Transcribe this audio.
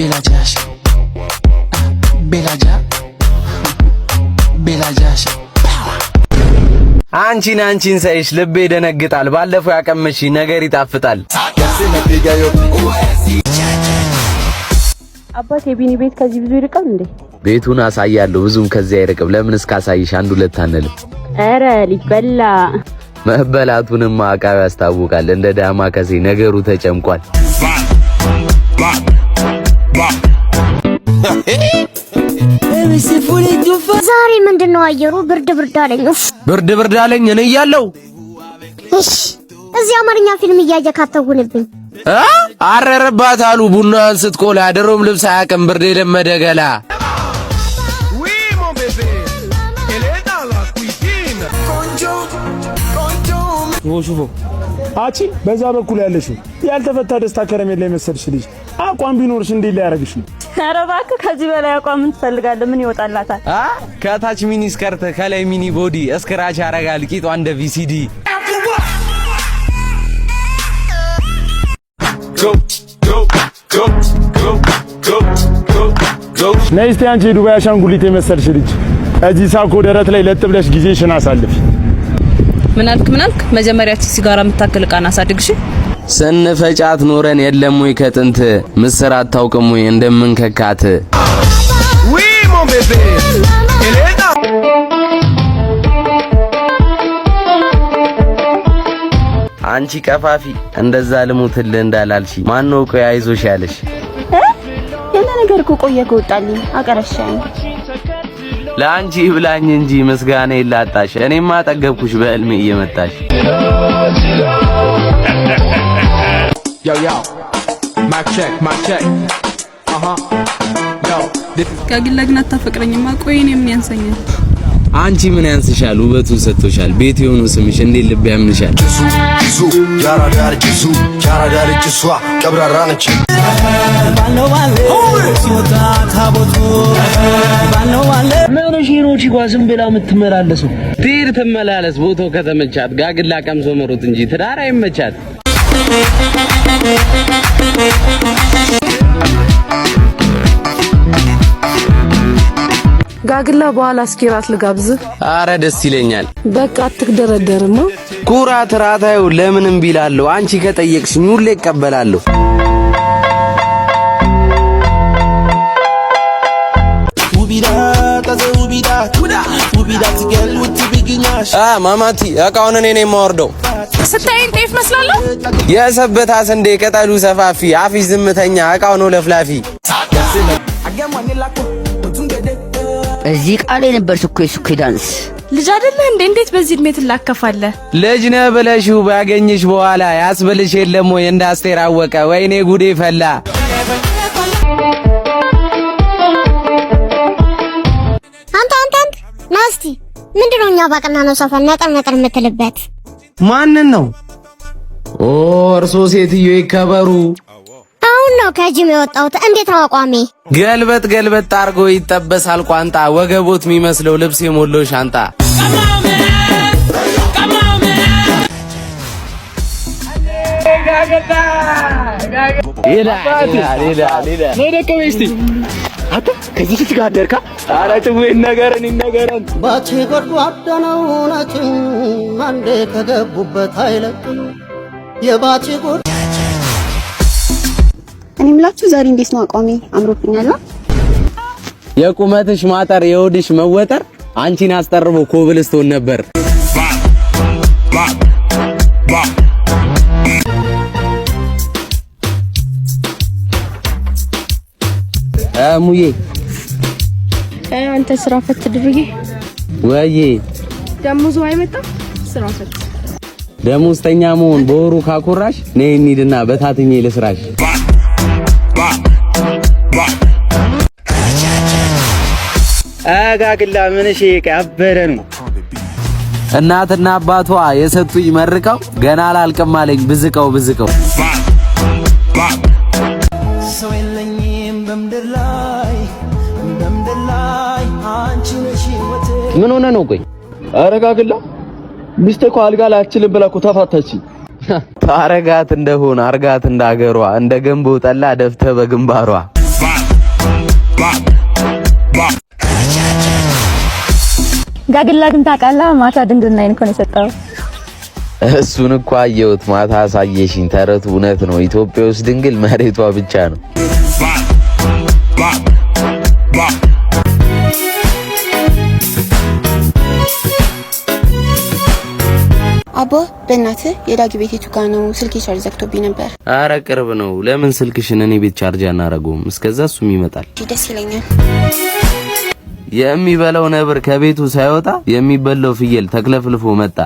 ቤላጃሽ ቤላጃ ቤላጃሽ አንቺን ሳይሽ ልቤ ደነግጣል። ባለፈው ያቀመሽ ነገር ይጣፍጣል። አባቴ ቢኒ ቤት ከዚህ ብዙ ይርቃል እንዴ? ቤቱን አሳያለሁ። ብዙም ከዚህ አይርቅም። ለምን እስካሳይሽ አንድ ሁለት አንልም? ኧረ ሊበላ መበላቱንም አቃው ያስታውቃል። እንደ ዳማ ከሴ ነገሩ ተጨምቋል። ዛሬ ምንድነው አየሩ? ብርድ አለኝ። ብርድ አለኝ እኔ እያለሁ። እሺ እዚህ አማርኛ ፊልም እያየህ ካተውንብኝ አረረባት አሉ ቡናን ስትቆላ ድሮም ልብስ አያውቅም ብርድ የለመደ ገላ። ሹፉ አቺ በዛ በኩል ያለሽው ያልተፈታ ደስታ ከረሜላ የመሰልሽ ልጅ አቋም ቢኖርሽ እንዴት ላይ ያረግሽ ነው? ኧረ እባክህ ከዚህ በላይ አቋም ምን ትፈልጋለህ? ምን ይወጣላታል? ከታች ሚኒ ስከርት ከላይ ሚኒ ቦዲ እስክራች ያረጋል ቂጧ እንደ ቪሲዲ። ነይ እስቲ አንቺ ዱባይ አሻንጉሊት የመሰልሽ ልጅ እዚህ ሳኮ ደረት ላይ ለጥ ብለሽ ጊዜሽን አሳልፊ። ምን አልክ? መጀመሪያ ሲጋራ የምታክል ቃና አሳድግሽ። ስንፈጫት ኖረን የለም ወይ ከጥንት ምስር አታውቅም ወይ እንደምንከካት። አንቺ ቀፋፊ እንደዛ ልሙትልህ እንዳላልሽ ማነው ቆይ አይዞሽ ያለሽ? የለ ነገር እኮ ቆየ ከወጣልኝ አቀረሻኝ። ለአንቺ ብላኝ እንጂ ምስጋና ይላጣሽ። እኔማ ጠገብኩሽ በእልሜ እየመጣሽ። ማክ ቼክ ጋግላግና ታፈቅረኝማ። ቆይ እኔ ምን ያንሰኛል? አንቺ ምን ያንስሻል? ውበቱን ሰጥቶሻል። ቤት የሆኑ ስምሽ እንዴት ልብ ያምንሻል? ያራዳር ጂሱ ያራዳር ጂሷ ቀብራራ ነች። ምን ሺኖች ጓዝም ብላ የምትመላለሰው ትሄድ ትመላለስ። ቦታው ከተመቻት ጋግላ ቀምሶ መሮጥ እንጂ ትዳር አይመቻት። ጋግላ በኋላ እስኪራት ልጋብዝ። አረ ደስ ይለኛል። በቃ አትክደረደርማ። ኩራት ራታዩ ለምንም ቢላለሁ። አንቺ ከጠየቅሽኝ ሁሌ እቀበላለሁ። ማማቲ እቃውን እኔ ነኝ የማወርደው። ስታይን ጤፍ መስላለሁ። የሰበታ ስንዴ ቅጠሉ ሰፋፊ አፊሽ ዝምተኛ እቃው ነው ለፍላፊ። እዚህ ቃል የነበርሽ እኮ የሱኬ ዳንስ ልጅ አይደለህ እንዴ? እንዴት በዚህ እድሜ ትላከፋለህ? ልጅ ነህ ብለሽው ባገኝሽ በኋላ ያስብልሽ የለም ወይ እንዳስቴር አወቀ? ወይኔ ጉዴ ፈላ። አንተ ናስቲ ምንድነው? እኛ ባቀና ነው ሰፈር ነጠር የምትልበት ማንን ነው? ኦ እርሶ ሴትዮ ይከበሩ። አሁን ነው ከጂም የወጣሁት። እንዴት ነው አቋሜ? ገልበጥ አርጎ ይጠበሳል ቋንጣ። ወገቦት የሚመስለው ልብስ የሞላው ሻንጣ። ከዚህ ጋር አደርካ አራጭው ይነገረን ባቼ ጎድጓዳ ነው ናችን አንዴ ከገቡበት አይለቅም የባቼ ጎድ። እኔ ምላችሁ ዛሬ እንዴት ነው አቋሜ? አምሮብኛል። የቁመትሽ ማጠር የሆድሽ መወጠር አንቺን አስጠርቦ ኮብልስቶን ነበር። ሙዬ አንተ ስራ ፈት ድርዬ ወዬ ደሞዙ አይመጣም። ስራ ፈት ደሞዝተኛ መሆን በወሩ ካኮራሽ ነይ እንሂድና በታትኜ ልስራሽ። ጋግላ ምን እሺ ቀበረ ነው። እናትና አባቷ የሰጡኝ መርቀው ገና አላልቅም አለኝ ብዝቀው። ሰው የለኝም በምድር ላይ አንቺ ነሽ ወቴ። ምን ሆነ ነው? ቆይ አረጋግላ ሚስቴ እኮ አልጋ ላይ አልችልም ብላ እኮ ተፋታችኝ። ታረጋት እንደሆነ አርጋት እንዳገሯ እንደ ገንቦ ጠላ ደፍተ በግንባሯ ጋግላ ግን ታውቃለህ ማታ ድንግልና እኮ ነው የሰጠው እሱን እኮ አየሁት ማታ አሳየሽኝ ተረቱ እውነት ነው ኢትዮጵያ ውስጥ ድንግል መሬቷ ብቻ ነው አቦ በእናትህ የዳጊ ቤት የቱ ጋር ነው ስልኬ ቻርጅ ዘግቶብኝ ነበር አረ ቅርብ ነው ለምን ስልክሽን እኔ ቤት ቻርጅ አናረገውም እስከዛ እሱም ይመጣል ደስ ይለኛል የሚበላው ነብር ከቤቱ ሳይወጣ የሚበላው ፍየል ተክለፍልፎ መጣ